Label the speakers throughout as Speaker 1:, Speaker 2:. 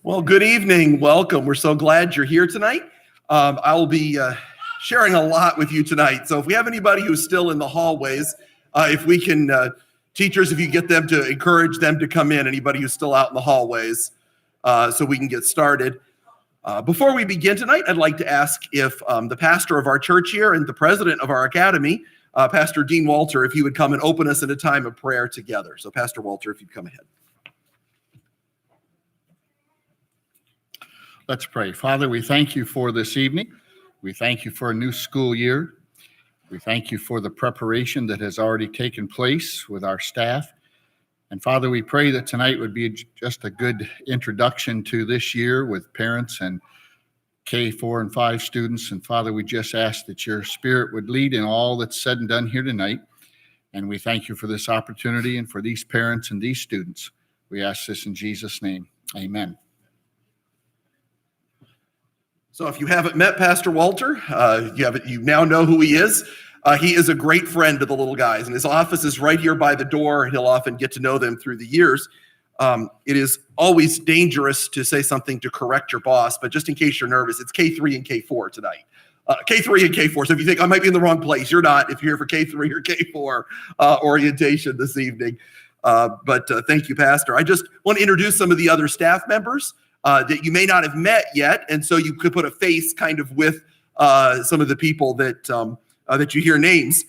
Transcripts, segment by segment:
Speaker 1: Well, good evening. Welcome. We're so glad you're here tonight. I will be sharing a lot with you tonight. So if we have anybody who's still in the hallways, if we can, teachers, if you get them to encourage them to come in, anybody who's still out in the hallways, so we can get started. Before we begin tonight, I'd like to ask if the pastor of our church here and the president of our academy, Pastor Dean Walter, if he would come and open us in a time of prayer together. So Pastor Walter, if you'd come ahead.
Speaker 2: Let's pray. Father, we thank you for this evening. We thank you for a new school year. We thank you for the preparation that has already taken place with our staff. And Father, we pray that tonight would be just a good introduction to this year with parents and K4 and 5 students. And Father, we just ask that your Spirit would lead in all that's said and done here tonight. And we thank you for this opportunity and for these parents and these students. We ask this in Jesus' name. Amen.
Speaker 1: So if you haven't met Pastor Walter, you now know who he is. He is a great friend to the little guys, and his office is right here by the door. He'll often get to know them through the years. It is always dangerous to say something to correct your boss, but just in case you're nervous, it's K3 and K4 tonight. K3 and K4. So if you think I might be in the wrong place, you're not if you're here for K3 or K4 orientation this evening. But thank you, Pastor. I just want to introduce some of the other staff members that you may not have met yet, and so you could put a face kind of with some of the people that you hear names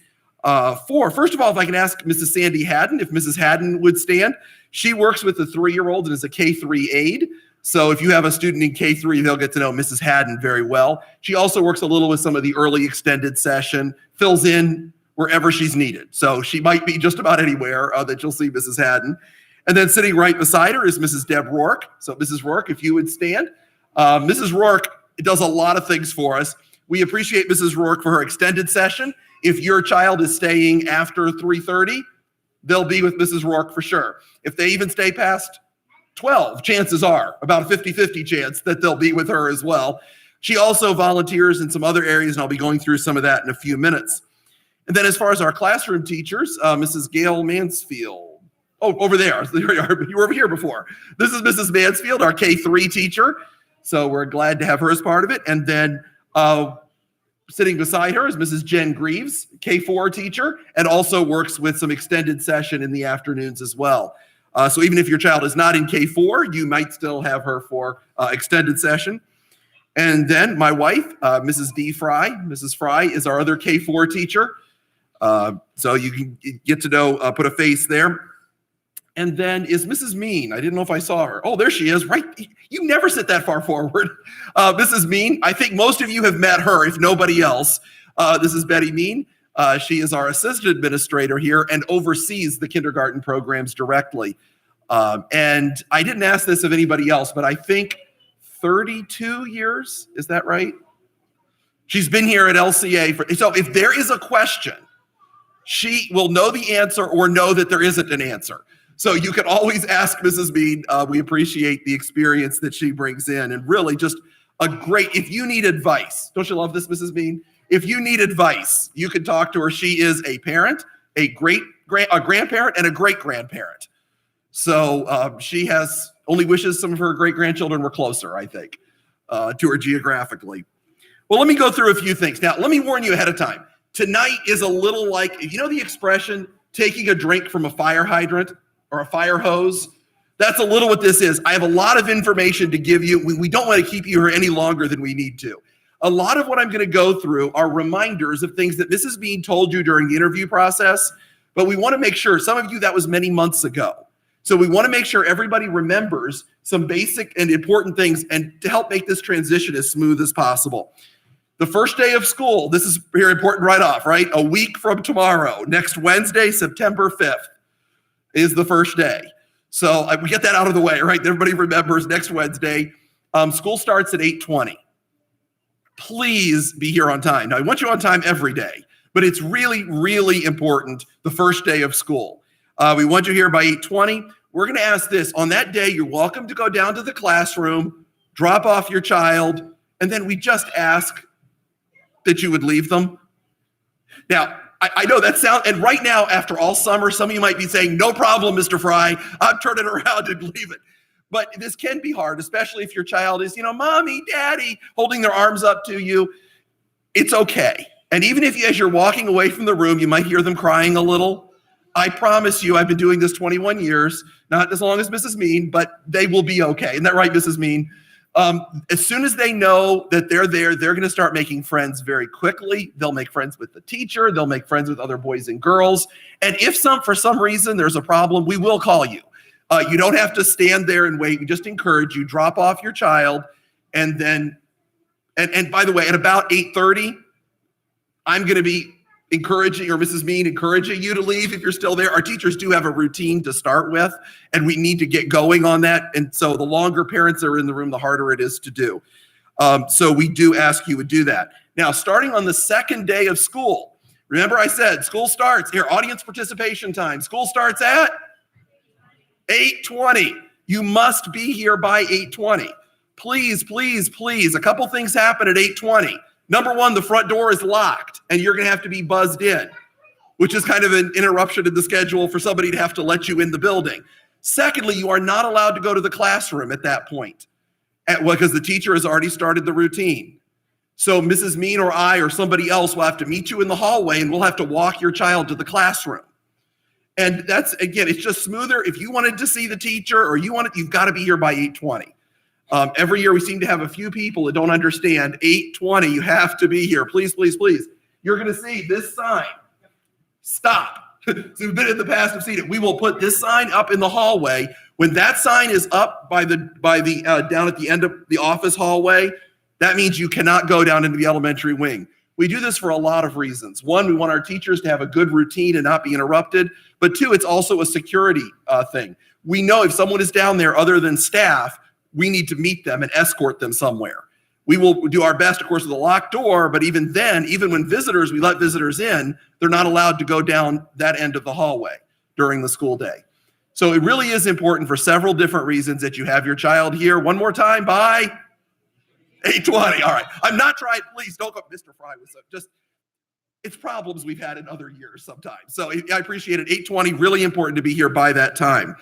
Speaker 1: for. First of all, if I can ask Mrs. Sandy Haddon, if Mrs. Haddon would stand. She works with the 3-year-old and is a K3 aide. So if you have a student in K3, they'll get to know Mrs. Haddon very well. She also works a little with some of the early extended session, fills in wherever she's needed. So she might be just about anywhere that you'll see Mrs. Haddon. And then sitting right beside her is Mrs. Deb Rourke. So Mrs. Rourke, if you would stand. Mrs. Rourke does a lot of things for us. We appreciate Mrs. Rourke for her extended session. If your child is staying after 3:30, they'll be with Mrs. Rourke for sure. If they even stay past 12, chances are about a 50-50 chance that they'll be with her as well. She also volunteers in some other areas, and I'll be going through some of that in a few minutes. And then as far as our classroom teachers, Mrs. Gail Mansfield. Oh, over there. You were over here before. This is Mrs. Mansfield, our K3 teacher. So we're glad to have her as part of it. And then sitting beside her is Mrs. Jen Greaves, K4 teacher, and also works with some extended session in the afternoons as well. So even if your child is not in K4, you might still have her for extended session. And then my wife, Mrs. D. Fry. Mrs. Fry is our other K4 teacher. So you can get to know, put a face there. And then is Mrs. Mean. I didn't know if I saw her. Oh, there she is, right? You never sit that far forward. Mrs. Mean, I think most of you have met her, if nobody else. This is Betty Mean. She is our assistant administrator here and oversees the kindergarten programs directly. And I didn't ask this of anybody else, but I think 32 years, is that right? She's been here at LCA. So if there is a question, she will know the answer or know that there isn't an answer. So you can always ask Mrs. Mean. We appreciate the experience that she brings in, and really just a great, if you need advice, don't you love this, Mrs. Mean? If you need advice, you can talk to her. She is a parent, a grandparent, and a great-grandparent. So she has only wishes some of her great-grandchildren were closer, I think, to her geographically. Well, let me go through a few things. Now, let me warn you ahead of time. Tonight is a little like, you know the expression, taking a drink from a fire hydrant or a fire hose? That's a little what this is. I have a lot of information to give you. We don't want to keep you here any longer than we need to. A lot of what I'm going to go through are reminders of things that Mrs. Bean told you during the interview process, but we want to make sure, some of you, that was many months ago. So we want to make sure everybody remembers some basic and important things and to help make this transition as smooth as possible. The first day of school, this is very important right off, right? A week from tomorrow, next Wednesday, September 5th, is the first day. So we get that out of the way, right? Everybody remembers next Wednesday. School starts at 8:20. Please be here on time. Now, I want you on time every day, but it's really, really important the first day of school. We want you here by 8:20. We're going to ask this. On that day, you're welcome to go down to the classroom, drop off your child, and then we just ask that you would leave them. Now, I know that sounds, and right now, after all summer, some of you might be saying, no problem, Mr. Fry, I'm turning around and leave it. But this can be hard, especially if your child is, mommy, daddy, holding their arms up to you. It's okay. And even if as you're walking away from the room, you might hear them crying a little. I promise you, I've been doing this 21 years, not as long as Mrs. Mean, but they will be okay. Isn't that right, Mrs. Mean? As soon as they know that they're there, they're going to start making friends very quickly. They'll make friends with the teacher. They'll make friends with other boys and girls. And if for some reason there's a problem, we will call you. You don't have to stand there and wait. We just encourage you, drop off your child. And then, and by the way, at about 8:30, I'm going to be encouraging, or Mrs. Mean encouraging you to leave if you're still there. Our teachers do have a routine to start with, and we need to get going on that. And so the longer parents are in the room, the harder it is to do. So we do ask you to do that. Now, starting on the second day of school, remember I said school starts, here, audience participation time. School starts at 8:20. You must be here by 8:20. Please, please, please. A couple things happen at 8:20. Number one, the front door is locked and you're going to have to be buzzed in, which is kind of an interruption in the schedule for somebody to have to let you in the building. Secondly, you are not allowed to go to the classroom at that point because the teacher has already started the routine. So Mrs. Mean or I or somebody else will have to meet you in the hallway and we'll have to walk your child to the classroom. And that's, again, it's just smoother. If you wanted to see the teacher or you've got to be here by 8:20. Every year we seem to have a few people that don't understand 8:20, you have to be here. Please, please, please. You're going to see this sign. Stop. So we've been in the past, have seen it. We will put this sign up in the hallway. When that sign is up by the down at the end of the office hallway, that means you cannot go down into the elementary wing. We do this for a lot of reasons. One, we want our teachers to have a good routine and not be interrupted. But two, it's also a security thing. We know if someone is down there other than staff, we need to meet them and escort them somewhere. We will do our best, of course, with a locked door, but even then, even when we let visitors in, they're not allowed to go down that end of the hallway during the school day. So it really is important for several different reasons that you have your child here. One more time, by 8:20. All right. I'm not trying, please don't go, Mr. Fry was just, it's problems we've had in other years sometimes. So I appreciate it. 8:20, really important to be here by that time.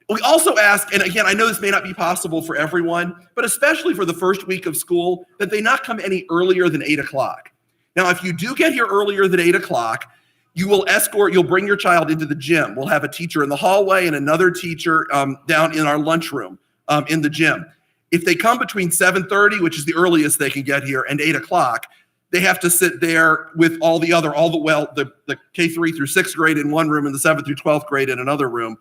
Speaker 1: We also ask, and again, I know this may not be possible for everyone, but especially for the first week of school, that they not come any earlier than 8 o'clock. Now, if you do get here earlier than 8 o'clock, you'll bring your child into the gym. We'll have a teacher in the hallway and another teacher down in our lunchroom in the gym. If they come between 7:30, which is the earliest they can get here, and 8 o'clock, they have to sit there with the K3 through 6th grade in one room and the 7th through 12th grade in another room.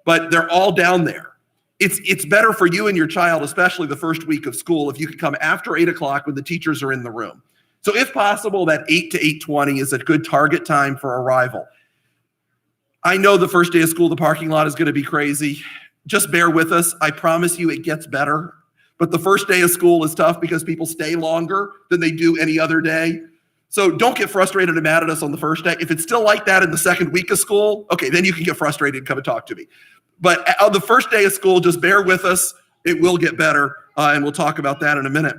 Speaker 1: But they're all down there. It's better for you and your child, especially the first week of school, if you could come after 8 o'clock when the teachers are in the room. So if possible, that 8 to 8:20 is a good target time for arrival. I know the first day of school, the parking lot is going to be crazy. Just bear with us. I promise you it gets better. But the first day of school is tough because people stay longer than they do any other day. So don't get frustrated and mad at us on the first day. If it's still like that in the second week of school, okay, then you can get frustrated and come and talk to me. But on the first day of school, just bear with us. It will get better, and we'll talk about that in a minute.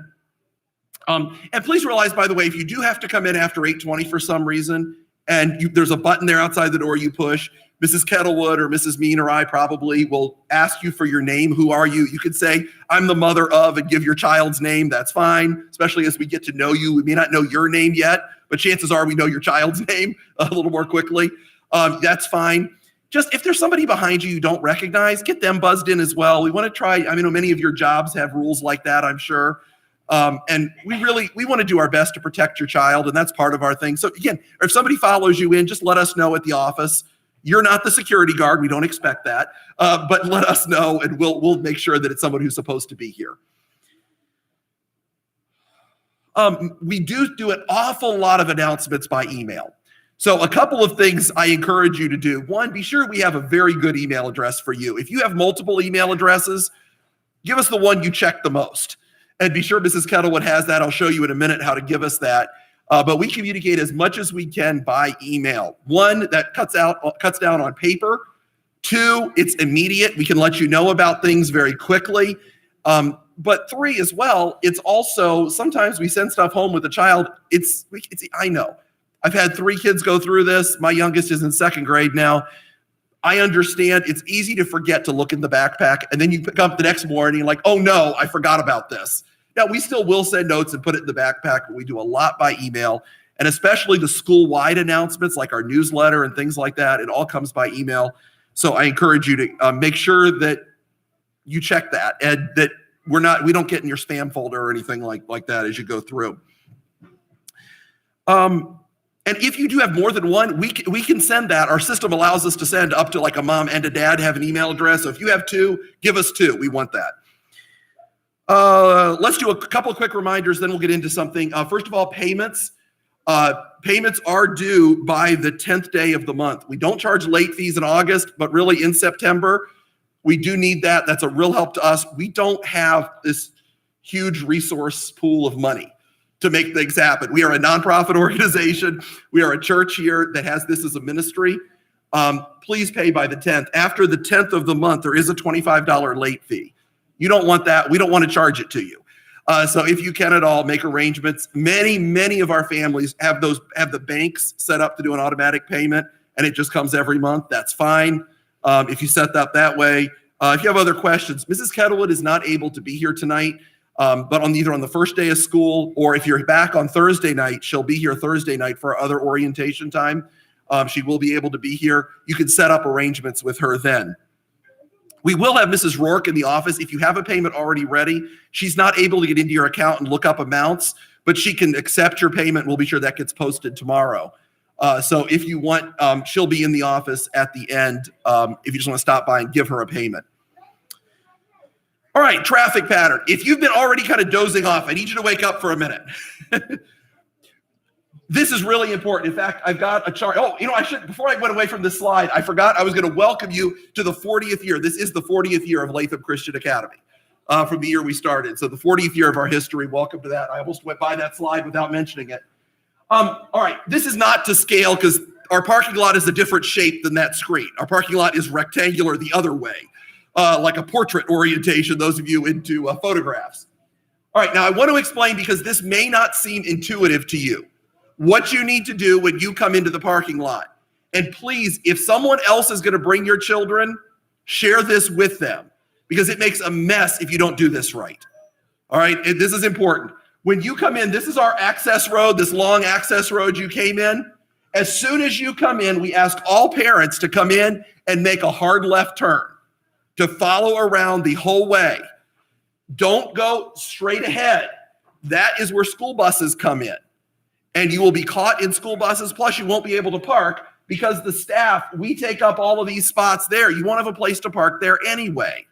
Speaker 1: And please realize, by the way, if you do have to come in after 8:20 for some reason, and there's a button there outside the door you push, Mrs. Kettlewood or Mrs. Mean or I probably will ask you for your name. Who are you? You could say, I'm the mother of, and give your child's name. That's fine, especially as we get to know you. We may not know your name yet, but chances are we know your child's name a little more quickly. That's fine. Just if there's somebody behind you don't recognize, get them buzzed in as well. We want to try, I mean, many of your jobs have rules like that, I'm sure. And we want to do our best to protect your child, and that's part of our thing. So again, if somebody follows you in, just let us know at the office. You're not the security guard. We don't expect that. But let us know, and we'll make sure that it's someone who's supposed to be here. We do an awful lot of announcements by email. So a couple of things I encourage you to do. One, be sure we have a very good email address for you. If you have multiple email addresses, give us the one you check the most. And be sure Mrs. Kettlewood has that. I'll show you in a minute how to give us that. But we communicate as much as we can by email. One, that cuts down on paper. Two, it's immediate. We can let you know about things very quickly. But three as well, it's also, sometimes we send stuff home with a child. I know. I've had 3 kids go through this. My youngest is in 2nd grade now. I understand it's easy to forget to look in the backpack, and then you pick up the next morning like, oh no, I forgot about this. Now, we still will send notes and put it in the backpack, but we do a lot by email, and especially the school-wide announcements like our newsletter and things like that. It all comes by email. So I encourage you to make sure that you check that and that we don't get in your spam folder or anything like that as you go through. And if you do have more than one, we can send that. Our system allows us to send up to like a mom and a dad have an email address. So if you have two, give us two. We want that. Let's do a couple of quick reminders, then we'll get into something. First of all, payments. Payments are due by the 10th day of the month. We don't charge late fees in August, but really in September, we do need that. That's a real help to us. We don't have this huge resource pool of money to make things happen. We are a nonprofit organization. We are a church here that has this as a ministry. Please pay by the 10th. After the 10th of the month, there is a $25 late fee. You don't want that. We don't want to charge it to you. So if you can at all, make arrangements. Many of our families have the banks set up to do an automatic payment, and it just comes every month. That's fine. If you set that that way. If you have other questions, Mrs. Kettlewood is not able to be here tonight. But either on the first day of school, or if you're back on Thursday night, she'll be here Thursday night for our other orientation time. She will be able to be here. You can set up arrangements with her then. We will have Mrs. Rourke in the office. If you have a payment already ready, she's not able to get into your account and look up amounts, but she can accept your payment. We'll be sure that gets posted tomorrow. So if you want, she'll be in the office at the end if you just want to stop by and give her a payment. All right, traffic pattern. If you've been already kind of dozing off, I need you to wake up for a minute. This is really important. In fact, I've got a chart. Oh, before I went away from this slide, I forgot I was going to welcome you to the 40th year. This is the 40th year of Latham Christian Academy from the year we started. So the 40th year of our history. Welcome to that. I almost went by that slide without mentioning it. All right, this is not to scale because our parking lot is a different shape than that screen. Our parking lot is rectangular the other way. Like a portrait orientation, those of you into photographs. All right, now I want to explain, because this may not seem intuitive to you, what you need to do when you come into the parking lot. And please, if someone else is going to bring your children, share this with them, because it makes a mess if you don't do this right. All right, this is important. When you come in, this is our access road, this long access road you came in. As soon as you come in, we ask all parents to come in and make a hard left turn, to follow around the whole way. Don't go straight ahead. That is where school buses come in. And you will be caught in school buses, plus you won't be able to park because the staff, we take up all of these spots there. You won't have a place to park there anyway.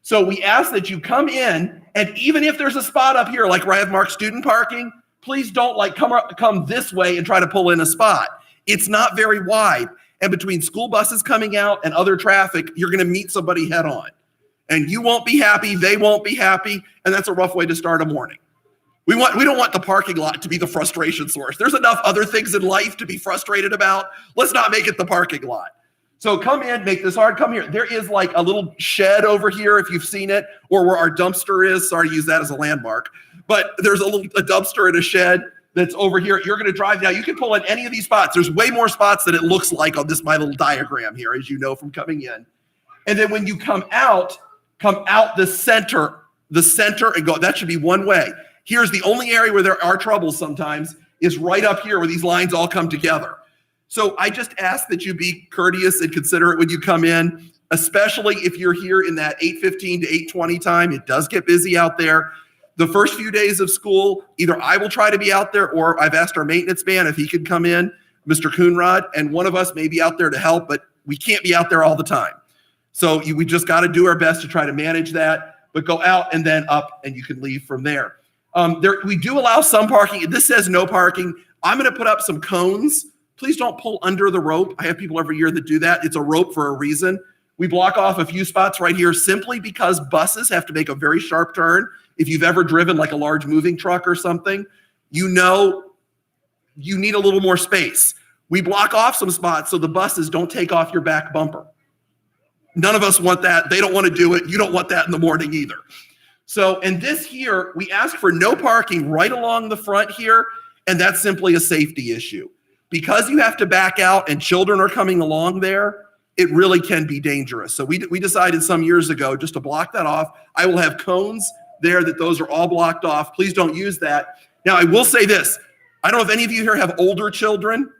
Speaker 1: So we ask that you come in, and even if there's a spot up here, like where I have marked student parking, please don't come this way and try to pull in a spot. It's not very wide. And between school buses coming out and other traffic, you're going to meet somebody head on. And you won't be happy, they won't be happy, and that's a rough way to start a morning. We don't want the parking lot to be the frustration source. There's enough other things in life to be frustrated about. Let's not make it the parking lot. So come in, make this hard, come here. There is like a little shed over here, if you've seen it, or where our dumpster is. Sorry to use that as a landmark. But there's a dumpster and a shed that's over here. You're going to drive down. You can pull in any of these spots. There's way more spots than it looks like on my little diagram here, as you know from coming in. And then when you come out the center and go. That should be one way. Here's the only area where there are troubles sometimes is right up here where these lines all come together. So I just ask that you be courteous and considerate when you come in, especially if you're here in that 8:15 to 8:20 time. It does get busy out there. The first few days of school, either I will try to be out there, or I've asked our maintenance man if he could come in, Mr. Coonrod, and one of us may be out there to help, but we can't be out there all the time. So we just got to do our best to try to manage that, but go out and then up, and you can leave from there. We do allow some parking. This says no parking. I'm going to put up some cones. Please don't pull under the rope. I have people every year that do that. It's a rope for a reason. We block off a few spots right here simply because buses have to make a very sharp turn. If you've ever driven like a large moving truck or something, you know you need a little more space. We block off some spots so the buses don't take off your back bumper. None of us want that. They don't want to do it. You don't want that in the morning either. So, and this here, we ask for no parking right along the front here, and that's simply a safety issue. Because you have to back out and children are coming along there, it really can be dangerous. So we decided some years ago just to block that off. I will have cones there that those are all blocked off. Please don't use that. Now, I will say this. I don't know if any of you here have older children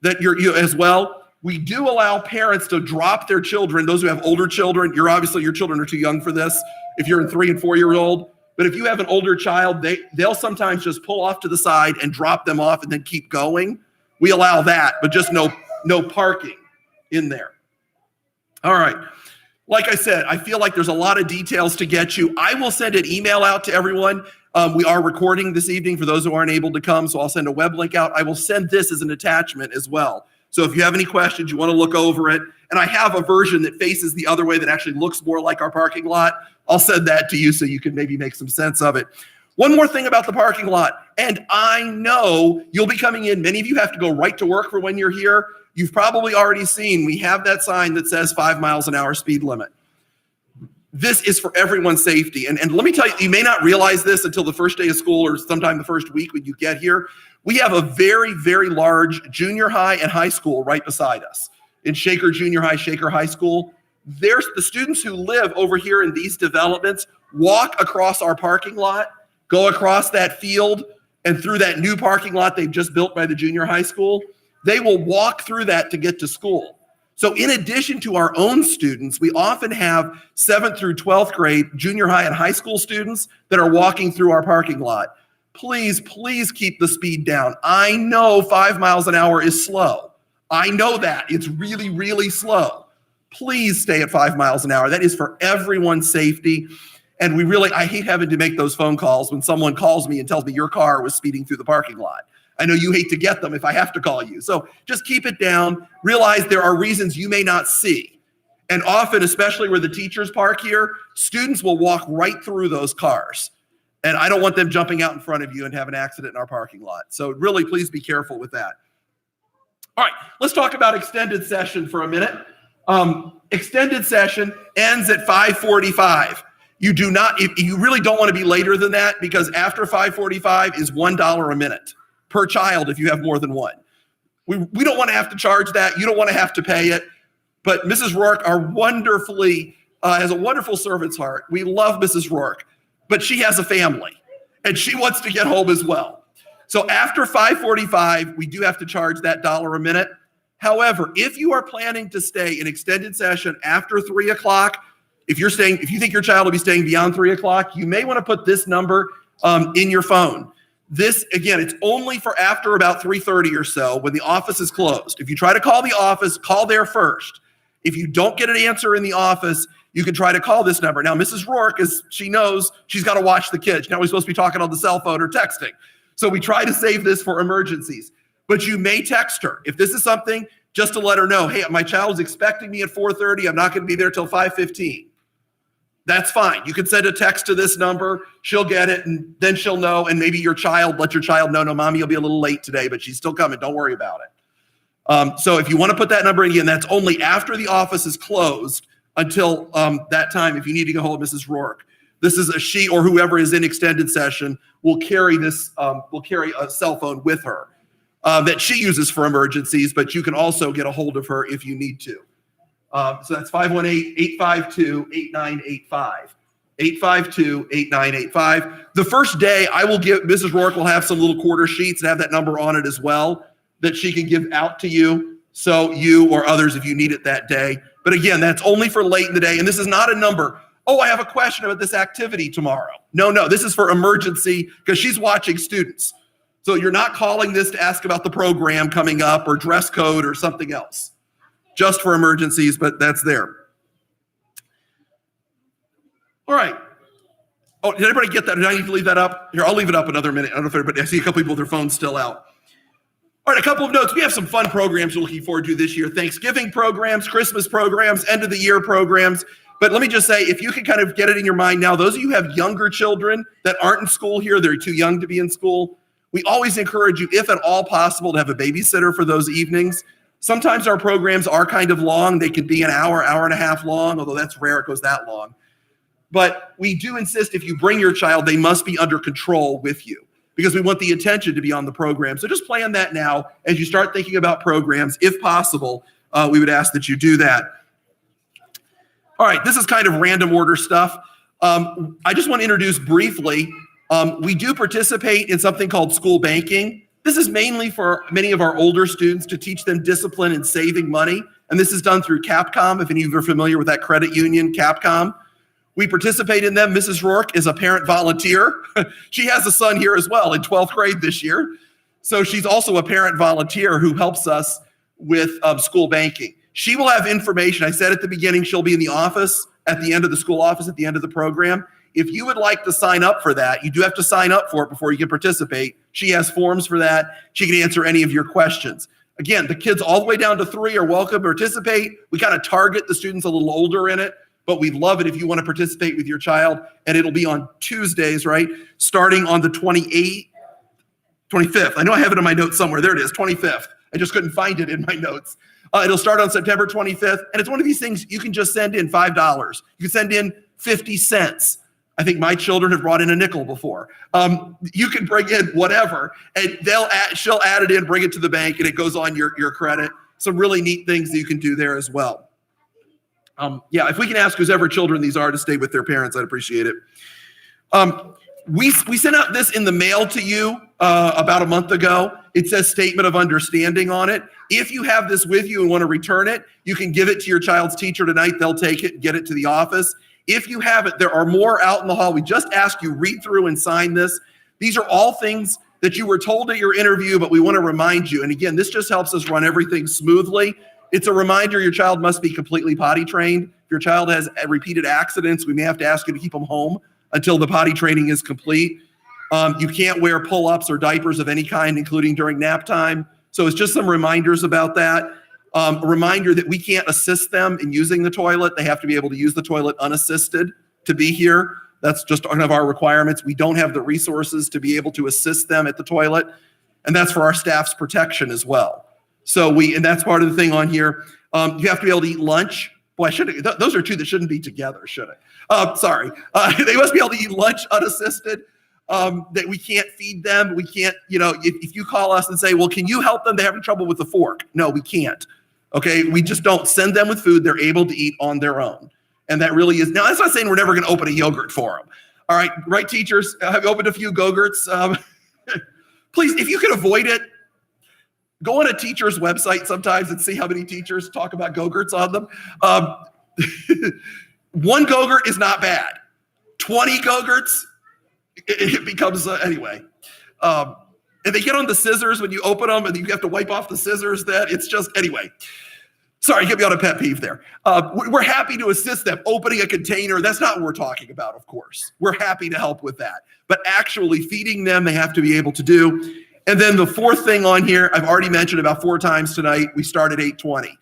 Speaker 1: that you as well. We do allow parents to drop their children. Those who have older children, your children are too young for this. If you're a 3 and 4 year old, but if you have an older child, they'll sometimes just pull off to the side and drop them off and then keep going. We allow that, but just no parking in there. All right. Like I said, I feel like there's a lot of details to get you. I will send an email out to everyone. We are recording this evening for those who aren't able to come, so I'll send a web link out. I will send this as an attachment as well. So if you have any questions, you want to look over it, and I have a version that faces the other way that actually looks more like our parking lot. I'll send that to you so you can maybe make some sense of it. One more thing about the parking lot, and I know you'll be coming in. Many of you have to go right to work for when you're here. You've probably already seen, we have that sign that says 5 miles an hour speed limit. This is for everyone's safety. And let me tell you, you may not realize this until the first day of school or sometime the first week when you get here. We have a very, very large junior high and high school right beside us. In Shaker Junior High, Shaker High School, there's the students who live over here in these developments walk across our parking lot, go across that field and through that new parking lot they've just built by the junior high school. They will walk through that to get to school. So in addition to our own students, we often have 7th through 12th grade junior high and high school students that are walking through our parking lot. Please, please keep the speed down. I know 5 miles an hour is slow. I know that. It's really, really slow. Please stay at 5 miles an hour. That is for everyone's safety. And I hate having to make those phone calls when someone calls me and tells me your car was speeding through the parking lot. I know you hate to get them if I have to call you. So just keep it down. Realize there are reasons you may not see. And often, especially where the teachers park here, students will walk right through those cars. And I don't want them jumping out in front of you and have an accident in our parking lot. So really, please be careful with that. All right, let's talk about extended session for a minute. Extended session ends at 5:45. You really don't want to be later than that, because after 5:45 is $1 a minute per child if you have more than one. We don't want to have to charge that. You don't want to have to pay it. But Mrs. Rourke has a wonderful servant's heart. We love Mrs. Rourke, but she has a family and she wants to get home as well. So after 5:45, we do have to charge that $1 a minute. However, if you are planning to stay in extended session after 3 o'clock, if you think your child will be staying beyond 3 o'clock, you may want to put this number in your phone. This, again, it's only for after about 3:30 or so when the office is closed. If you try to call the office, call there first. If you don't get an answer in the office, you can try to call this number. Now, Mrs. Rourke, she knows she's got to watch the kids. Now we're supposed to be talking on the cell phone or texting. So we try to save this for emergencies. But you may text her. If this is something, just to let her know, hey, my child is expecting me at 4:30. I'm not going to be there till 5:15. That's fine. You can send a text to this number. She'll get it, and then she'll know. And maybe let your child know, no, mommy will be a little late today, but she's still coming. Don't worry about it. So if you want to put that number in again, that's only after the office is closed until that time. If you need to get hold of Mrs. Rourke, this is she or whoever is in extended session will carry a cell phone with her that she uses for emergencies, but you can also get a hold of her if you need to. So that's 518-852-8985. 852-8985. The first day, Mrs. Rourke will have some little quarter sheets and have that number on it as well that she can give out to you. So you or others, if you need it that day. But again, that's only for late in the day. And this is not a number. Oh, I have a question about this activity tomorrow. No, this is for emergency because she's watching students. So you're not calling this to ask about the program coming up or dress code or something else. Just for emergencies, but that's there. All right. Oh, did everybody get that? Did I need to leave that up? Here, I'll leave it up another minute. I don't know if everybody, I see a couple people with their phones still out. All right, a couple of notes. We have some fun programs we're looking forward to this year. Thanksgiving programs, Christmas programs, end of the year programs. But let me just say, if you can kind of get it in your mind now, those of you who have younger children that aren't in school here, they're too young to be in school, we always encourage you, if at all possible, to have a babysitter for those evenings. Sometimes our programs are kind of long. They could be an hour, hour and a half long, although that's rare it goes that long. But we do insist if you bring your child, they must be under control with you because we want the attention to be on the program. So just plan that now as you start thinking about programs. If possible, we would ask that you do that. All right, this is kind of random order stuff. I just want to introduce briefly, we do participate in something called school banking. This is mainly for many of our older students to teach them discipline and saving money. And this is done through Capcom, if any of you are familiar with that credit union, Capcom. We participate in them. Mrs. Rourke is a parent volunteer. She has a son here as well in 12th grade this year. So she's also a parent volunteer who helps us with school banking. She will have information. I said at the beginning, she'll be in the office at the end of the school office at the end of the program. If you would like to sign up for that, you do have to sign up for it before you can participate. She has forms for that. She can answer any of your questions. Again, the kids all the way down to 3 are welcome to participate. We kind of target the students a little older in it, but we'd love it if you want to participate with your child. And it'll be on Tuesdays, right? Starting on the 25th. I know I have it in my notes somewhere. There it is, 25th. I just couldn't find it in my notes. It'll start on September 25th. And it's one of these things you can just send in $5. You can send in 50 cents. I think my children have brought in a nickel before. You can bring in whatever, and she'll add it in, bring it to the bank, and it goes on your credit. Some really neat things that you can do there as well. If we can ask whose ever children these are to stay with their parents, I'd appreciate it. We sent out this in the mail to you about a month ago. It says Statement of Understanding on it. If you have this with you and want to return it, you can give it to your child's teacher tonight. They'll take it and get it to the office. If you have it, there are more out in the hall. We just ask you read through and sign this. These are all things that you were told at your interview, but we want to remind you. And again, this just helps us run everything smoothly. It's a reminder your child must be completely potty trained. If your child has repeated accidents, we may have to ask you to keep them home until the potty training is complete. You can't wear pull-ups or diapers of any kind, including during nap time. So it's just some reminders about that. A reminder that we can't assist them in using the toilet. They have to be able to use the toilet unassisted to be here. That's just one of our requirements. We don't have the resources to be able to assist them at the toilet. And that's for our staff's protection as well. And that's part of the thing on here. You have to be able to eat lunch. Boy, those are two that shouldn't be together, should I? Sorry. They must be able to eat lunch unassisted. That we can't feed them. We can't, if you call us and say, well, can you help them? They're having trouble with the fork. No, we can't. Okay. We just don't send them with food. They're able to eat on their own. And that really is, now that's not saying we're never going to open a yogurt for them. All right. Right. Teachers have opened a few Go-Gurts. Please, if you can avoid it, go on a teacher's website sometimes and see how many teachers talk about Go-Gurts on them. One Go-Gurt is not bad. 20 Go-Gurts, it becomes, anyway. And they get on the scissors when you open them and you have to wipe off the scissors. It's just, anyway. Sorry, get me on a pet peeve there. We're happy to assist them opening a container. That's not what we're talking about, of course. We're happy to help with that. But actually feeding them, they have to be able to do. And then the fourth thing on here, I've already mentioned about 4 times tonight, we start at 8:20.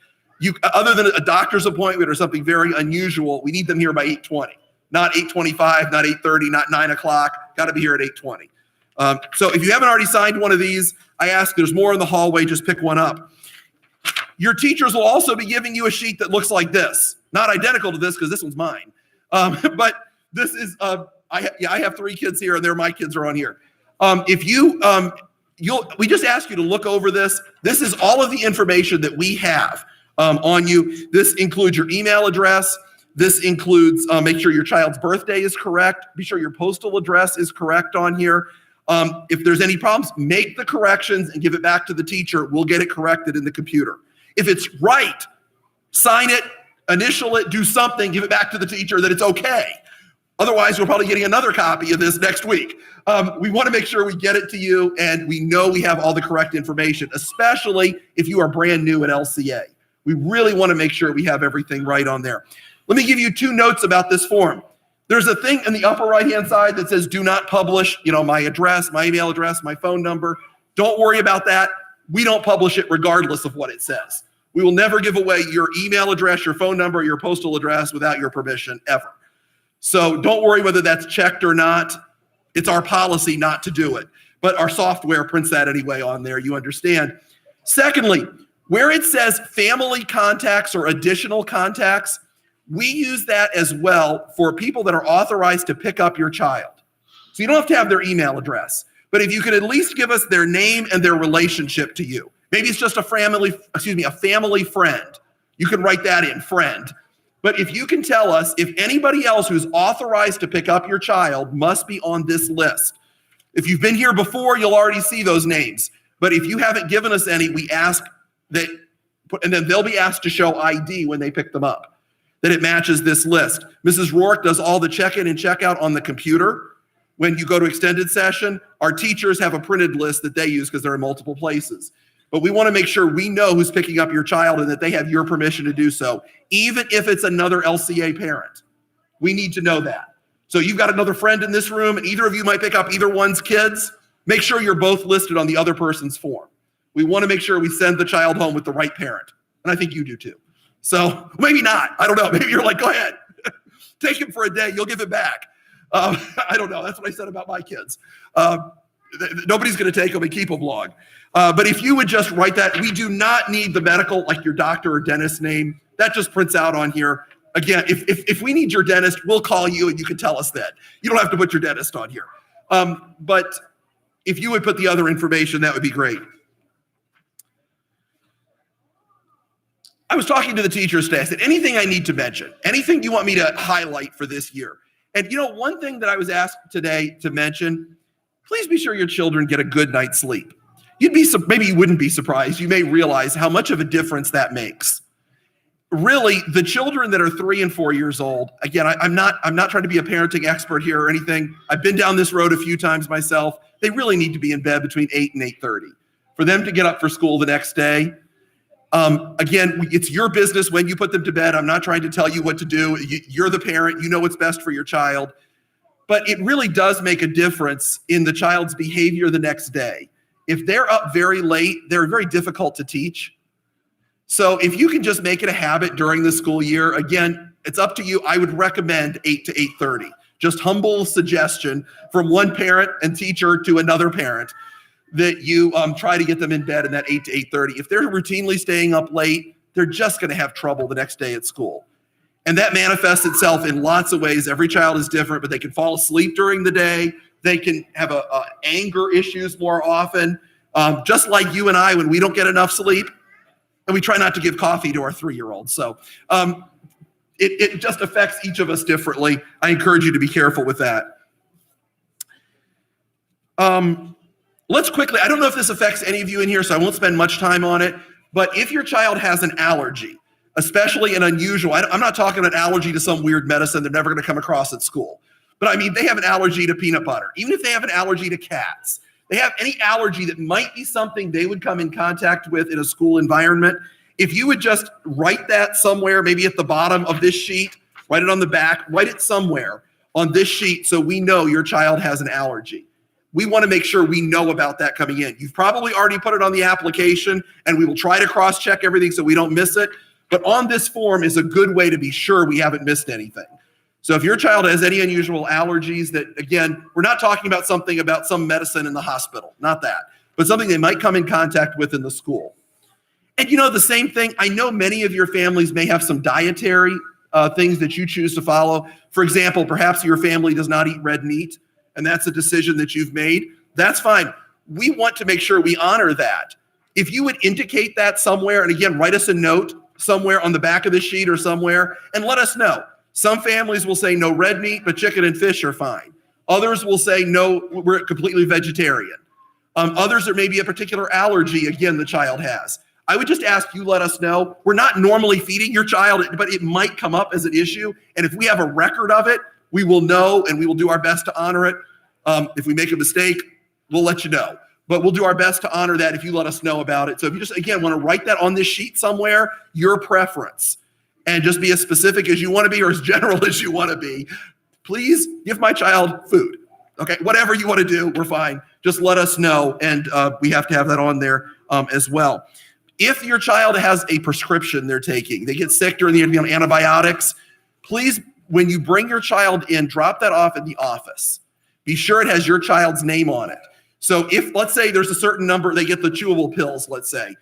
Speaker 1: Other than a doctor's appointment or something very unusual, we need them here by 8:20. Not 8:25, not 8:30, not 9 o'clock. Got to be here at 8:20. So if you haven't already signed one of these, I ask, there's more in the hallway, just pick one up. Your teachers will also be giving you a sheet that looks like this. Not identical to this because this one's mine. But this is, I have 3 kids here and my kids are on here. We just ask you to look over this. This is all of the information that we have on you. This includes your email address. This includes, make sure your child's birthday is correct. Be sure your postal address is correct on here. If there's any problems, make the corrections and give it back to the teacher. We'll get it corrected in the computer. If it's right, sign it, initial it, do something, give it back to the teacher that it's okay. Otherwise, we're probably getting another copy of this next week. We want to make sure we get it to you and we know we have all the correct information, especially if you are brand new at LCA. We really want to make sure we have everything right on there. Let me give you 2 notes about this form. There's a thing in the upper right-hand side that says do not publish, my address, my email address, my phone number. Don't worry about that. We don't publish it regardless of what it says. We will never give away your email address, your phone number, your postal address without your permission, ever. So don't worry whether that's checked or not. It's our policy not to do it. But our software prints that anyway on there, you understand. Secondly, where it says family contacts or additional contacts, we use that as well for people that are authorized to pick up your child. So you don't have to have their email address, but if you could at least give us their name and their relationship to you. Maybe it's just a family friend. You can write that in, friend. But if you can tell us if anybody else who's authorized to pick up your child must be on this list. If you've been here before, you'll already see those names. But if you haven't given us any, we ask that, and then they'll be asked to show ID when they pick them up, that it matches this list. Mrs. Rourke does all the check-in and check-out on the computer. When you go to extended session, our teachers have a printed list that they use because they're in multiple places. But we want to make sure we know who's picking up your child and that they have your permission to do so, even if it's another LCA parent. We need to know that. So you've got another friend in this room and either of you might pick up either one's kids. Make sure you're both listed on the other person's form. We want to make sure we send the child home with the right parent. And I think you do too. So maybe not. I don't know. Maybe you're like, go ahead. Take him for a day. You'll give it back. I don't know. That's what I said about my kids. Nobody's going to take them and keep them long. But if you would just write that, we do not need the medical, like your doctor or dentist name. That just prints out on here. Again, if we need your dentist, we'll call you and you can tell us that. You don't have to put your dentist on here. But if you would put the other information, that would be great. I was talking to the teachers today. I said, anything I need to mention, anything you want me to highlight for this year? And one thing that I was asked today to mention, please be sure your children get a good night's sleep. Maybe you wouldn't be surprised. You may realize how much of a difference that makes. Really, the children that are 3 and 4 years old, again, I'm not trying to be a parenting expert here or anything. I've been down this road a few times myself. They really need to be in bed between 8 and 8:30 for them to get up for school the next day. Again, it's your business when you put them to bed. I'm not trying to tell you what to do. You're the parent. You know what's best for your child. But it really does make a difference in the child's behavior the next day. If they're up very late, they're very difficult to teach. So if you can just make it a habit during the school year, again, it's up to you. I would recommend 8 to 8:30. Just humble suggestion from one parent and teacher to another parent that you try to get them in bed in that 8 to 8:30. If they're routinely staying up late, they're just going to have trouble the next day at school. And that manifests itself in lots of ways. Every child is different, but they can fall asleep during the day. They can have anger issues more often, just like you and I when we don't get enough sleep. And we try not to give coffee to our 3-year-olds. So it just affects each of us differently. I encourage you to be careful with that. Let's quickly, I don't know if this affects any of you in here, so I won't spend much time on it. But if your child has an allergy, especially an unusual, I'm not talking an allergy to some weird medicine they're never going to come across at school. But I mean, they have an allergy to peanut butter. Even if they have an allergy to cats, they have any allergy that might be something they would come in contact with in a school environment. If you would just write that somewhere, maybe at the bottom of this sheet, write it on the back, write it somewhere on this sheet so we know your child has an allergy. We want to make sure we know about that coming in. You've probably already put it on the application, and we will try to cross-check everything so we don't miss it. But on this form is a good way to be sure we haven't missed anything. So if your child has any unusual allergies that, again, we're not talking about something about some medicine in the hospital, not that, but something they might come in contact with in the school. And the same thing, I know many of your families may have some dietary things that you choose to follow. For example, perhaps your family does not eat red meat, and that's a decision that you've made. That's fine. We want to make sure we honor that. If you would indicate that somewhere, and again, write us a note somewhere on the back of the sheet or somewhere, and let us know. Some families will say no red meat, but chicken and fish are fine. Others will say no, we're completely vegetarian. Others, there may be a particular allergy, again, the child has. I would just ask you let us know. We're not normally feeding your child, but it might come up as an issue. And if we have a record of it, we will know and we will do our best to honor it. If we make a mistake, we'll let you know. But we'll do our best to honor that if you let us know about it. So if you just, again, want to write that on this sheet somewhere, your preference, and just be as specific as you want to be or as general as you want to be, please give my child food. Okay, whatever you want to do, we're fine. Just let us know, and we have to have that on there as well. If your child has a prescription they're taking, they get sick during the year, on antibiotics, please, when you bring your child in, drop that off in the office. Be sure it has your child's name on it. So if, let's say there's a certain number, they get the chewable pills, let's say,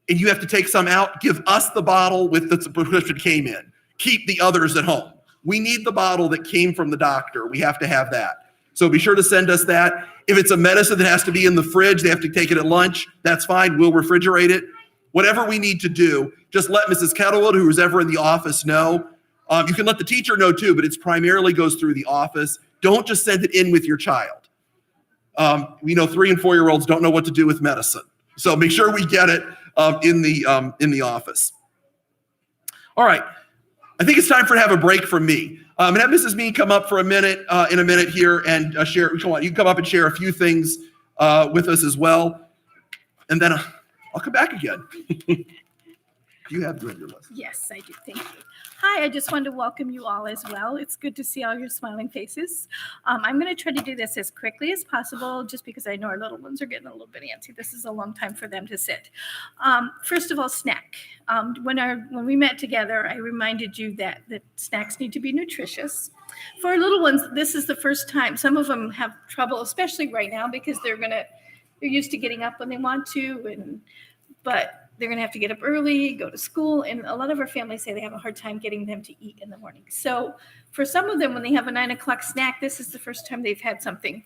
Speaker 1: and you have to take some out, give us the bottle with the prescription came in. Keep the others at home. We need the bottle that came from the doctor. We have to have that. So be sure to send us that. If it's a medicine that has to be in the fridge, they have to take it at lunch, that's fine. We'll refrigerate it. whatever we need to do, just let Mrs. Kettlewood, who's ever in the office, know. You can let the teacher know too, but it's primarily goes through the office. Don't just send it in with your child. We know 3 and 4-year-olds don't know what to do with medicine. So make sure we get it in the office. All right. I think it's time to have a break from me. And have Mrs. Mean come up for a minute, in a minute here and share. Come on, you can come up and share a few things with us as well. And then I'll come back again. You have your list.
Speaker 3: Yes, I do. Thank you. Hi, I just wanted to welcome you all as well. It's good to see all your smiling faces. I'm going to try to do this as quickly as possible just because I know our little ones are getting a little bit antsy. This is a long time for them to sit. First of all, snack. When we met together, I reminded you that snacks need to be nutritious. For our little ones, this is the first time. Some of them have trouble, especially right now, because they're used to getting up when they want to, but they're going to have to get up early, go to school, and a lot of our families say they have a hard time getting them to eat in the morning. So for some of them, when they have a 9 o'clock snack, this is the first time they've had something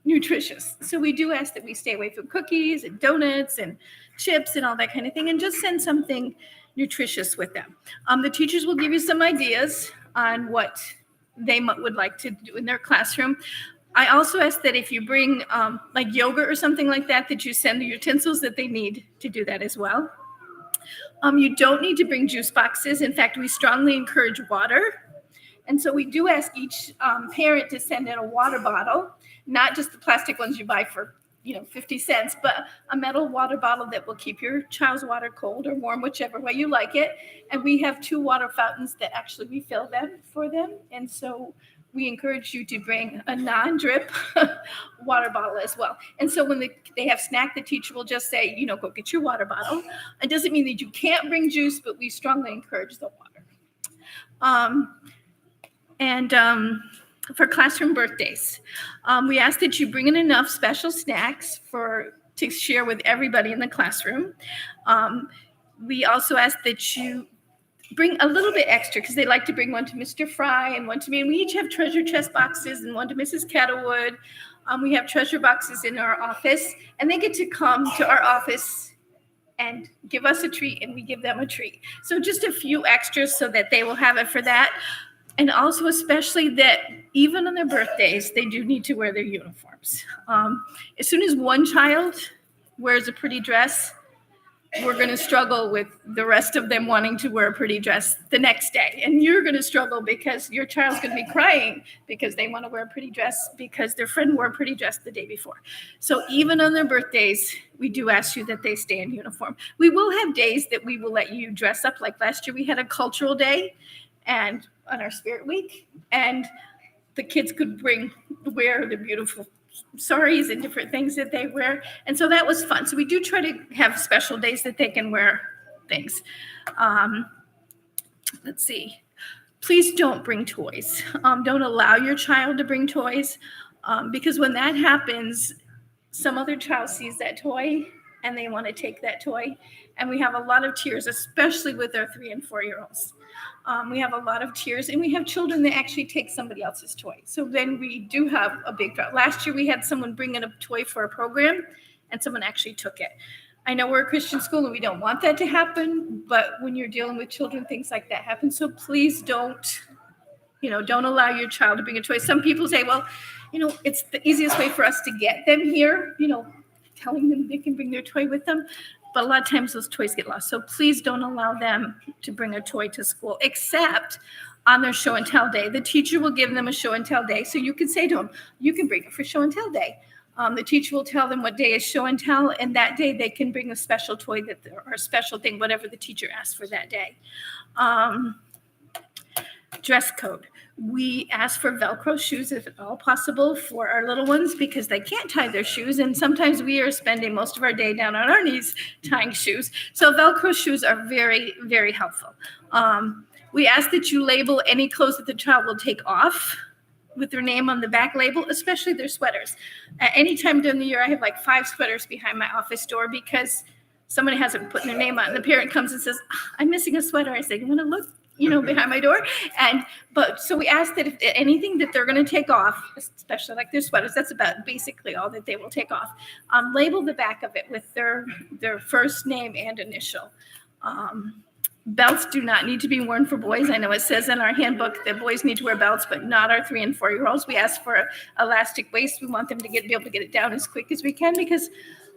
Speaker 3: nutritious. So we do ask that we stay away from cookies and donuts and chips and all that kind of thing, and just send something nutritious with them. The teachers will give you some ideas on what they would like to do in their classroom. I also ask that if you bring like yogurt or something like that, that you send the utensils that they need to do that as well. You don't need to bring juice boxes. In fact, we strongly encourage water. And so we do ask each parent to send in a water bottle, not just the plastic ones you buy for 50 cents, but a metal water bottle that will keep your child's water cold or warm, whichever way you like it. And we have 2 water fountains that actually refill them for them. And so we encourage you to bring a non-drip water bottle as well. And so when they have snack, the teacher will just say, go get your water bottle. It doesn't mean that you can't bring juice, but we strongly encourage the water. For classroom birthdays, we ask that you bring in enough special snacks to share with everybody in the classroom. We also ask that you bring a little bit extra because they like to bring one to Mr. Fry and one to me. And we each have treasure chest boxes and one to Mrs. Kettlewood. We have treasure boxes in our office, and they get to come to our office and give us a treat, and we give them a treat. So just a few extras so that they will have it for that. And also especially that even on their birthdays, they do need to wear their uniforms. As soon as one child wears a pretty dress, we're going to struggle with the rest of them wanting to wear a pretty dress the next day. And you're going to struggle because your child's going to be crying because they want to wear a pretty dress because their friend wore a pretty dress the day before. So even on their birthdays, we do ask you that they stay in uniform. We will have days that we will let you dress up. Like last year, we had a cultural day and on our Spirit Week, and the kids could wear the beautiful saris and different things that they wear. And so that was fun. So we do try to have special days that they can wear things. Let's see. Please don't bring toys. Don't allow your child to bring toys because when that happens, some other child sees that toy and they want to take that toy. And we have a lot of tears, especially with our 3 and 4-year-olds. We have a lot of tears, and we have children that actually take somebody else's toy. So then we do have a big drop. Last year, we had someone bring in a toy for a program, and someone actually took it. I know we're a Christian school, and we don't want that to happen, but when you're dealing with children, things like that happen. So please don't allow your child to bring a toy. Some people say, well, it's the easiest way for us to get them here, telling them they can bring their toy with them. But a lot of times those toys get lost. So please don't allow them to bring a toy to school, except on their show and tell day. The teacher will give them a show and tell day. So you can say to them, you can bring it for show and tell day. The teacher will tell them what day is show and tell. And that day they can bring a special toy or a special thing, whatever the teacher asks for that day. Dress code. We ask for Velcro shoes if at all possible for our little ones because they can't tie their shoes. And sometimes we are spending most of our day down on our knees tying shoes. So Velcro shoes are very, very helpful. We ask that you label any clothes that the child will take off with their name on the back label, especially their sweaters. At any time during the year, I have like 5 sweaters behind my office door because somebody hasn't put their name on. And the parent comes and says, I'm missing a sweater. I say, you want to look? behind my door. So we asked that if anything that they're going to take off, especially like their sweaters, that's about basically all that they will take off. Label the back of it with their first name and initial. Belts do not need to be worn for boys. I know it says in our handbook that boys need to wear belts, but not our 3 and 4-year-olds. We ask for elastic waist. We want them to be able to get it down as quick as we can, because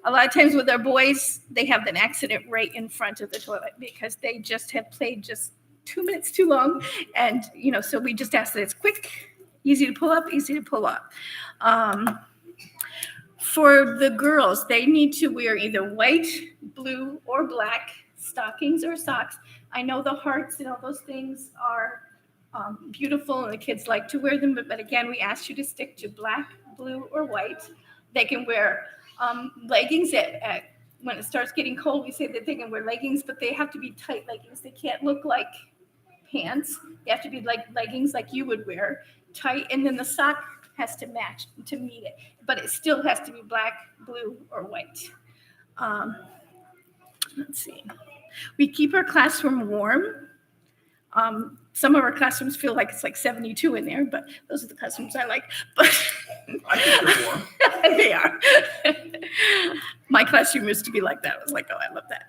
Speaker 3: a lot of times with our boys, they have an accident right in front of the toilet because they just have played just 2 minutes too long. And, so we just ask that it's quick, easy to pull up, easy to pull up. For the girls, they need to wear either white, blue, or black stockings or socks. I know the hearts and all those things are beautiful and the kids like to wear them, but again, we ask you to stick to black, blue, or white. They can wear leggings at when it starts getting cold. We say that they can wear leggings, but they have to be tight leggings. They can't look like pants. They have to be like leggings like you would wear, tight, and then the sock has to match to meet it, but it still has to be black, blue, or white. Let's see. We keep our classroom warm. Some of our classrooms feel like it's like 72 in there, but those are the classrooms I like. But
Speaker 1: I think they're warm.
Speaker 3: they are. My classroom used to be like that. I was like, oh, I love that.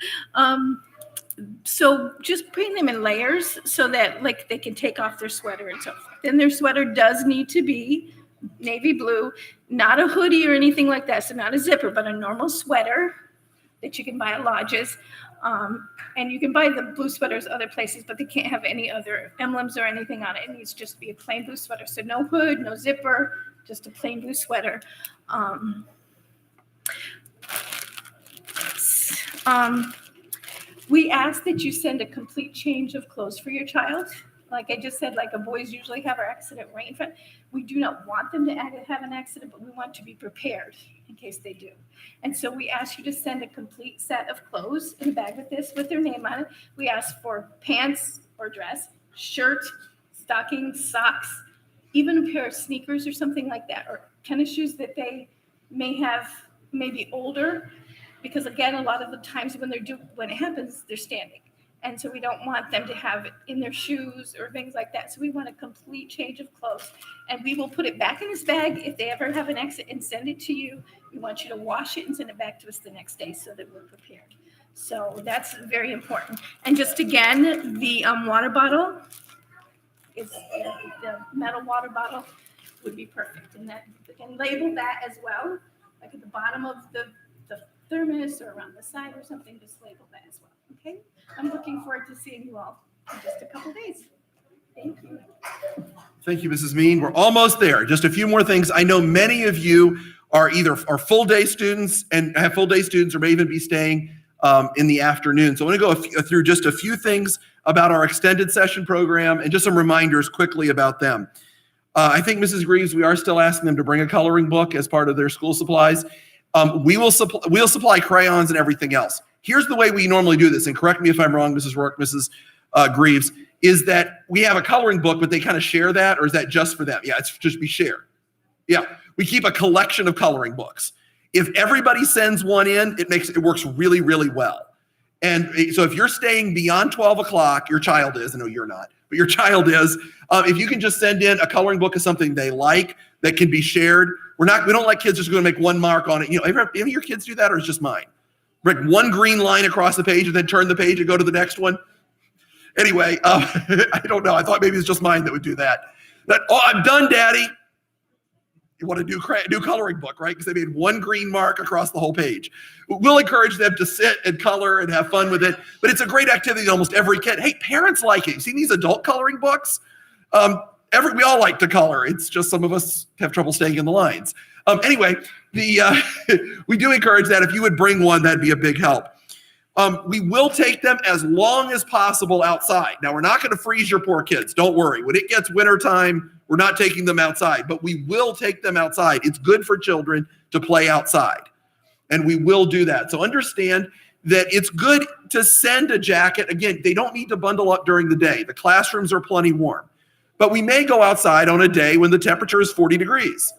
Speaker 3: So just putting them in layers so that like they can take off their sweater and so forth. And their sweater does need to be navy blue, not a hoodie or anything like that. So not a zipper, but a normal sweater that you can buy at lodges. And you can buy the blue sweaters other places, but they can't have any other emblems or anything on it. It needs just to be a plain blue sweater. So no hood, no zipper, just a plain blue sweater. We ask that you send a complete change of clothes for your child. Like I just said, like boys usually have our accident right in front. We do not want them to have an accident, but we want to be prepared in case they do. And so we ask you to send a complete set of clothes in a bag with their name on it. We ask for pants or dress, shirt, stockings, socks, even a pair of sneakers or something like that, or tennis shoes that they may have maybe older, because again, a lot of the times when it happens, they're standing. And so we don't want them to have it in their shoes or things like that. So we want a complete change of clothes. And we will put it back in this bag if they ever have an accident and send it to you. We want you to wash it and send it back to us the next day so that we're prepared. So that's very important. And just again, the water bottle is the metal water bottle would be perfect. And that you can label that as well, like at the bottom of the thermos or around the side or something, just label that as well. Okay? I'm looking forward to seeing you all in just a couple days. Thank you.
Speaker 1: Thank you, Mrs. Mean. We're almost there. Just a few more things. I know many of you are either full day students and have full day students or may even be staying in the afternoon. So I want to go through just a few things about our extended session program and just some reminders quickly about them. I think Mrs. Greaves, we are still asking them to bring a coloring book as part of their school supplies. We'll supply crayons and everything else. Here's the way we normally do this, and correct me if I'm wrong, Mrs. Rourke, Mrs. Greaves, is that we have a coloring book, but they kind of share that, or is that just for them? Yeah, it's just be shared. Yeah, we keep a collection of coloring books. If everybody sends one in, it works really, really well. And so if you're staying beyond 12 o'clock, your child is, I know you're not, but your child is, if you can just send in a coloring book of something they like that can be shared. We don't let kids just go and make one mark on it. Any of your kids do that, or is it just mine? Like one green line across the page and then turn the page and go to the next one. Anyway, I don't know. I thought maybe it's just mine that would do that. I'm done, Daddy. You want to do coloring book, right? Because they made one green mark across the whole page. We'll encourage them to sit and color and have fun with it. But it's a great activity to almost every kid. Hey, parents like it. You see these adult coloring books? We all like to color. It's just some of us have trouble staying in the lines. Anyway, we do encourage that. If you would bring one, that'd be a big help. We will take them as long as possible outside. Now, we're not going to freeze your poor kids. Don't worry. When it gets wintertime, we're not taking them outside, but we will take them outside. It's good for children to play outside, and we will do that. So understand that it's good to send a jacket. Again, they don't need to bundle up during the day. The classrooms are plenty warm, but we may go outside on a day when the temperature is 40 degrees.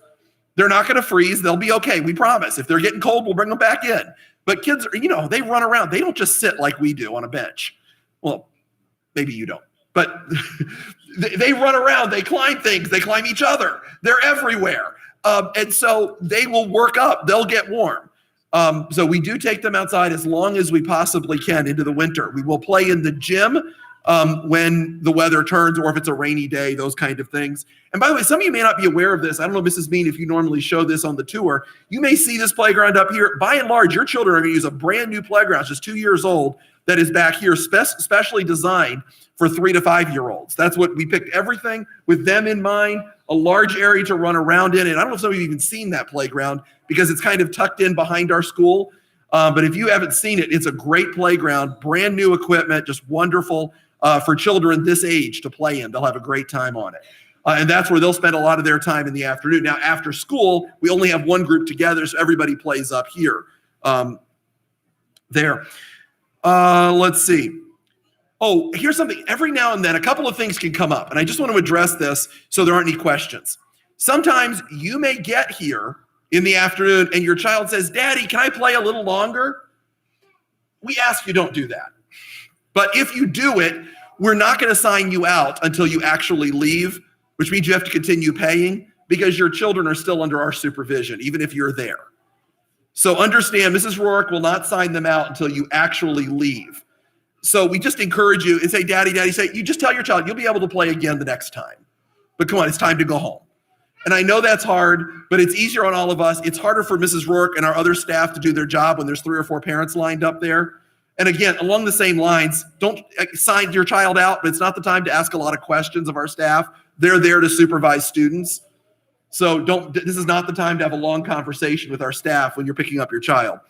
Speaker 1: They're not going to freeze. They'll be okay. We promise. If they're getting cold, we'll bring them back in. But kids, they run around. They don't just sit like we do on a bench. Well, maybe you don't. but they run around, they climb things, they climb each other. They're everywhere. And so they will work up, they'll get warm. So we do take them outside as long as we possibly can into the winter. We will play in the gym when the weather turns or if it's a rainy day, those kind of things. And by the way, some of you may not be aware of this. I don't know, Mrs. Bean, if you normally show this on the tour. You may see this playground up here. By and large, your children are going to use a brand new playground, just 2 years old, that is back here, specially designed for 3 to 5 year olds. That's what we picked, everything with them in mind, a large area to run around in. And I don't know if some of you have even seen that playground because it's kind of tucked in behind our school. But if you haven't seen it, it's a great playground, brand new equipment, just wonderful for children this age to play in. They'll have a great time on it. And that's where they'll spend a lot of their time in the afternoon. Now, after school, we only have one group together, so everybody plays up here. There. Let's see. Oh, here's something. Every now and then, a couple of things can come up, and I just want to address this so there aren't any questions. Sometimes you may get here in the afternoon and your child says, "Daddy, can I play a little longer?" We ask you don't do that. But if you do it, we're not going to sign you out until you actually leave, which means you have to continue paying because your children are still under our supervision, even if you're there. So understand, Mrs. Rourke will not sign them out until you actually leave. So we just encourage you and say, Daddy, say, you just tell your child, you'll be able to play again the next time. But come on, it's time to go home. And I know that's hard, but it's easier on all of us. It's harder for Mrs. Rourke and our other staff to do their job when there's 3 or 4 parents lined up there. And again, along the same lines, don't sign your child out, but it's not the time to ask a lot of questions of our staff. They're there to supervise students. So this is not the time to have a long conversation with our staff when you're picking up your child.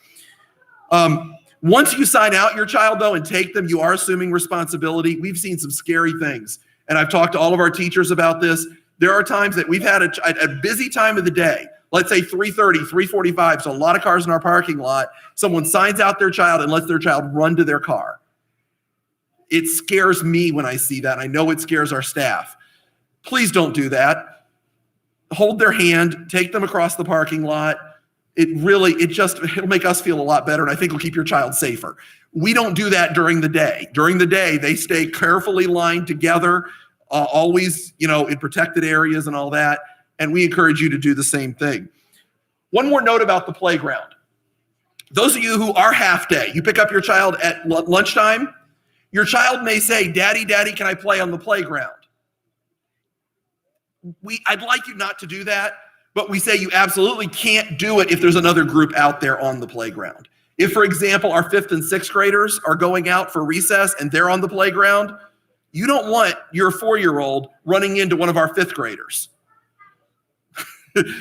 Speaker 1: Once you sign out your child, though, and take them, you are assuming responsibility. We've seen some scary things. And I've talked to all of our teachers about this. There are times that we've had a busy time of the day. Let's say 3:30, 3:45, so a lot of cars in our parking lot. Someone signs out their child and lets their child run to their car. It scares me when I see that. I know it scares our staff. Please don't do that. Hold their hand, take them across the parking lot. It'll make us feel a lot better, and I think it'll keep your child safer. We don't do that during the day. During the day, they stay carefully lined together, always, in protected areas and all that, and we encourage you to do the same thing. One more note about the playground. Those of you who are half day, you pick up your child at lunchtime, your child may say, Daddy, can I play on the playground? I'd like you not to do that, but we say you absolutely can't do it if there's another group out there on the playground. If, for example, our 5th and 6th graders are going out for recess and they're on the playground, you don't want your 4-year-old running into one of our 5th graders.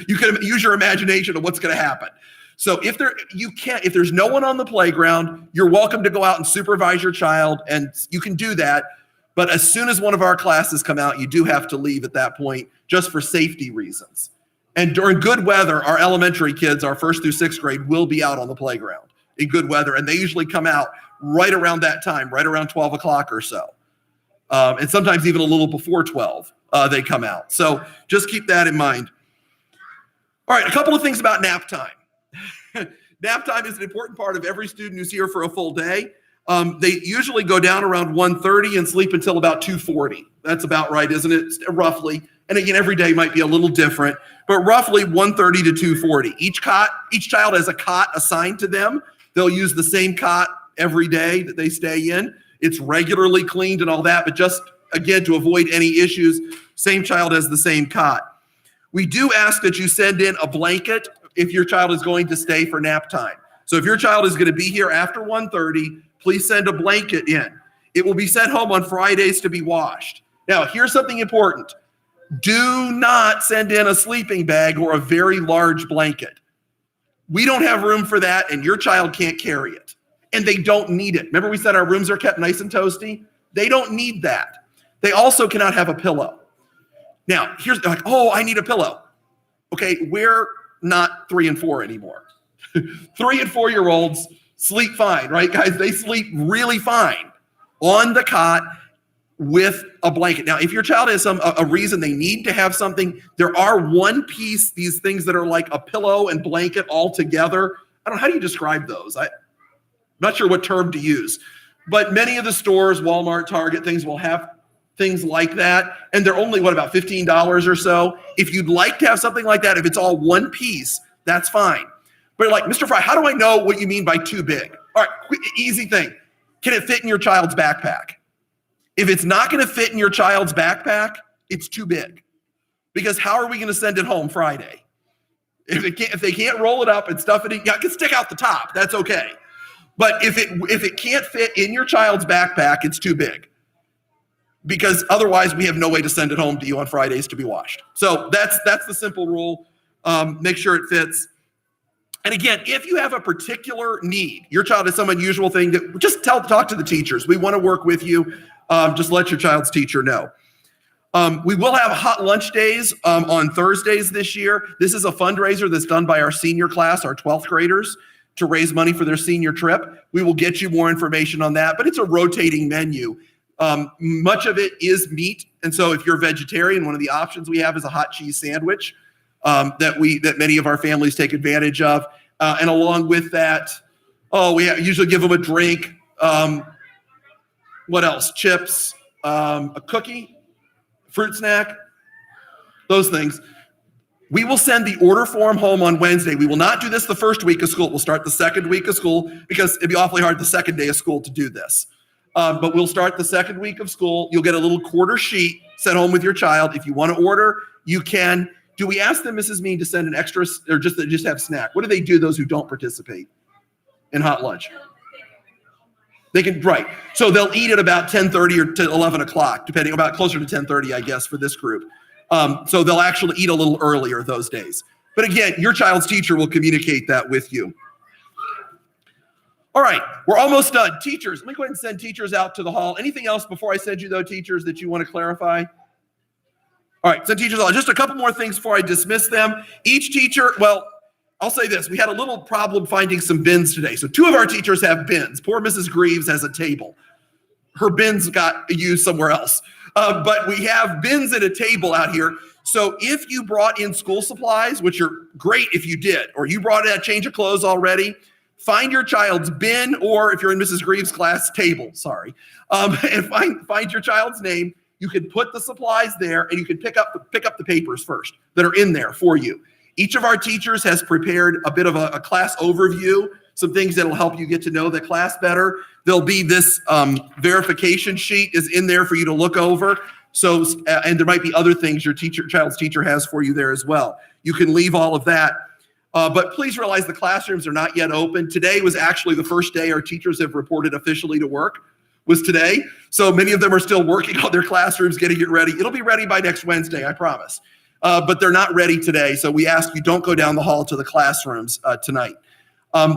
Speaker 1: You can use your imagination of what's going to happen. So if there's no one on the playground, you're welcome to go out and supervise your child, and you can do that. But as soon as one of our classes come out, you do have to leave at that point, just for safety reasons. And during good weather, our elementary kids, our 1st through 6th grade, will be out on the playground in good weather. And they usually come out right around that time, right around 12 o'clock or so. And sometimes even a little before 12, they come out. So just keep that in mind. All right, a couple of things about nap time. Nap time is an important part of every student who's here for a full day. They usually go down around 1:30 and sleep until about 2:40. That's about right, isn't it? Roughly. And again, every day might be a little different, but roughly 1:30 to 2:40. Each child has a cot assigned to them. They'll use the same cot every day that they stay in. It's regularly cleaned and all that, but just, again, to avoid any issues, same child has the same cot. We do ask that you send in a blanket if your child is going to stay for nap time. So if your child is going to be here after 1:30, please send a blanket in. It will be sent home on Fridays to be washed. Now, here's something important. Do not send in a sleeping bag or a very large blanket. We don't have room for that, and your child can't carry it. And they don't need it. Remember we said our rooms are kept nice and toasty? They don't need that. They also cannot have a pillow. Now, they're like, oh, I need a pillow. Okay, we're not 3 and 4 anymore. 3 and 4-year-olds sleep fine, right, guys? They sleep really fine on the cot with a blanket. Now, if your child has a reason they need to have something, there are one piece, these things that are like a pillow and blanket all together. I don't know, how do you describe those? I'm not sure what term to use, but many of the stores, Walmart, Target, things will have things like that. And they're only, about $15 or so. If you'd like to have something like that, if it's all one piece, that's fine. But you're like, Mr. Fry, how do I know what you mean by too big? All right, easy thing. Can it fit in your child's backpack? If it's not going to fit in your child's backpack, it's too big. Because how are we going to send it home Friday? If they can't roll it up and stuff it in, yeah, it can stick out the top. That's okay. But if it can't fit in your child's backpack, it's too big. Because otherwise we have no way to send it home to you on Fridays to be washed. So that's the simple rule. Make sure it fits. And again, if you have a particular need, your child has some unusual thing, just talk to the teachers. We want to work with you. Just let your child's teacher know. We will have hot lunch days on Thursdays this year. This is a fundraiser that's done by our senior class, our 12th graders, to raise money for their senior trip. We will get you more information on that, but it's a rotating menu. Much of it is meat. And so if you're a vegetarian, one of the options we have is a hot cheese sandwich that many of our families take advantage of. And along with that, we usually give them a drink. What else? Chips, a cookie, fruit snack, those things. We will send the order form home on Wednesday. We will not do this the first week of school. We'll start the second week of school because it'd be awfully hard the second day of school to do this. But we'll start the second week of school. You'll get a little quarter sheet sent home with your child. If you want to order, you can. Do we ask them, Mrs. Mean, to send an extra or just have snack? What do they do, those who don't participate in hot lunch? They can, right. So they'll eat at about 10:30 or to 11 o'clock, depending, about closer to 10:30, I guess, for this group. So they'll actually eat a little earlier those days. But again, your child's teacher will communicate that with you. All right, we're almost done. Teachers, let me go ahead and send teachers out to the hall. Anything else before I send you, though, teachers, that you want to clarify? All right, send teachers out. Just a couple more things before I dismiss them. Each teacher, well, I'll say this. We had a little problem finding some bins today. So 2 of our teachers have bins. Poor Mrs. Greaves has a table. Her bins got used somewhere else. But we have bins at a table out here. So if you brought in school supplies, which are great if you did, or you brought in a change of clothes already, find your child's bin, or if you're in Mrs. Greaves' class, table, sorry. And find your child's name. You can put the supplies there, and you can pick up the papers first that are in there for you. Each of our teachers has prepared a bit of a class overview, some things that'll help you get to know the class better. There'll be this verification sheet is in there for you to look over. So, and there might be other things your child's teacher has for you there as well. You can leave all of that. But please realize the classrooms are not yet open. Today was actually the first day our teachers have reported officially to work, was today. So many of them are still working on their classrooms, getting it ready. It'll be ready by next Wednesday, I promise. But they're not ready today. So we ask you don't go down the hall to the classrooms tonight.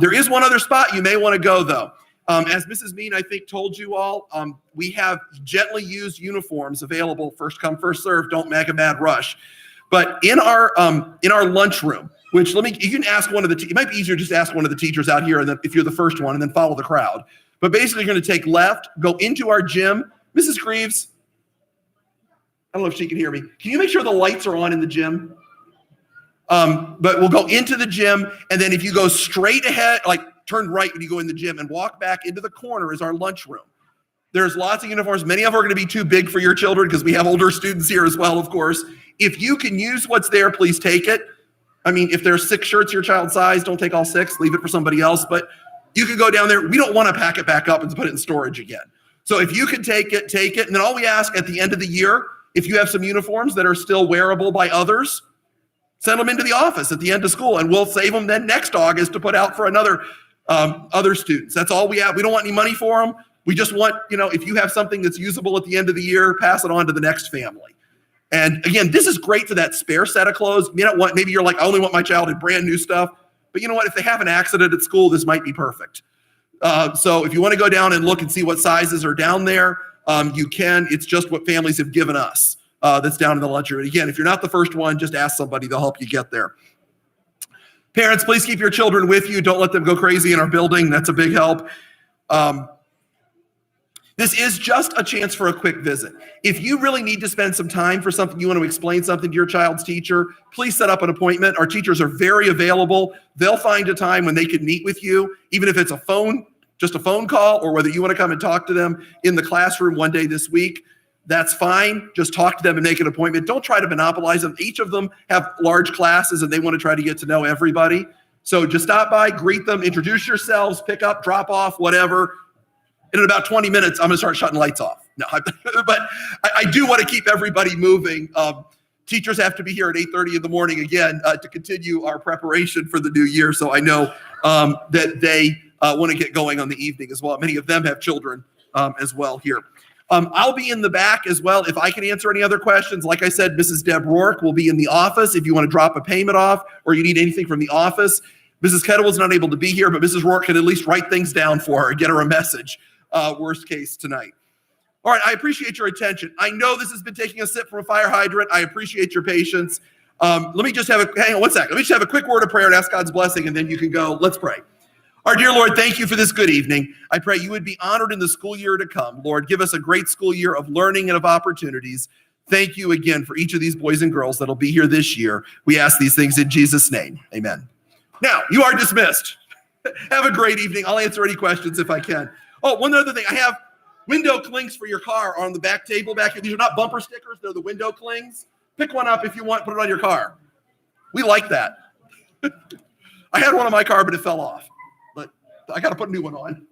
Speaker 1: There is one other spot you may want to go, though. As Mrs. Mean, I think, told you all, we have gently used uniforms available, first come, first serve, don't make a mad rush. But in our lunchroom, which you can ask one of it might be easier just to ask one of the teachers out here, and then if you're the first one, and then follow the crowd. But basically, you're going to take left, go into our gym. Mrs. Greaves, I don't know if she can hear me. Can you make sure the lights are on in the gym? But we'll go into the gym, and then if you go straight ahead, like turn right when you go in the gym and walk back into the corner is our lunchroom. There's lots of uniforms. Many of them are going to be too big for your children because we have older students here as well, of course. If you can use what's there, please take it. I mean, if there's 6 shirts your child's size, don't take all 6. Leave it for somebody else. But you can go down there. We don't want to pack it back up and put it in storage again. So if you can take it, take it. And then all we ask at the end of the year, if you have some uniforms that are still wearable by others, send them into the office at the end of school, and we'll save them then next August to put out for other students. That's all we have. We don't want any money for them. We just want, if you have something that's usable at the end of the year, pass it on to the next family. And again, this is great for that spare set of clothes. Maybe you're like, I only want my child in brand new stuff. But you know what? If they have an accident at school, this might be perfect. So if you want to go down and look and see what sizes are down there, you can. It's just what families have given us that's down in the lunchroom. And again, if you're not the first one, just ask somebody. They'll help you get there. Parents, please keep your children with you. Don't let them go crazy in our building. That's a big help. This is just a chance for a quick visit. If you really need to spend some time for something, you want to explain something to your child's teacher, please set up an appointment. Our teachers are very available. They'll find a time when they can meet with you, even if it's just a phone call, or whether you want to come and talk to them in the classroom one day this week. that's fine. Just talk to them and make an appointment. Don't try to monopolize them. Each of them have large classes and they want to try to get to know everybody. So just stop by, greet them, introduce yourselves, pick up, drop off, whatever. And in about 20 minutes, I'm going to start shutting lights off. No, but I do want to keep everybody moving. Teachers have to be here at 8:30 in the morning again to continue our preparation for the new year. So I know that they want to get going on the evening as well. Many of them have children as well here. I'll be in the back as well if I can answer any other questions. Like I said, Mrs. Deb Rourke will be in the office if you want to drop a payment off or you need anything from the office. Mrs. Kettle was not able to be here, but Mrs. Rourke can at least write things down for her and get her a message, worst case tonight. All right, I appreciate your attention. I know this has been taking a sip from a fire hydrant. I appreciate your patience. Let me just hang on one second. Let me just have a quick word of prayer and ask God's blessing, and then you can go. Let's pray. Our dear Lord, thank you for this good evening. I pray you would be honored in the school year to come. Lord, give us a great school year of learning and of opportunities. Thank you again for each of these boys and girls that'll be here this year. We ask these things in Jesus' name. Amen. Now, you are dismissed. Have a great evening. I'll answer any questions if I can. Oh, one other thing. I have window clings for your car on the back table back here. These are not bumper stickers. They're the window clings. Pick one up if you want. Put it on your car. We like that. I had one on my car, but it fell off. But I got to put a new one on.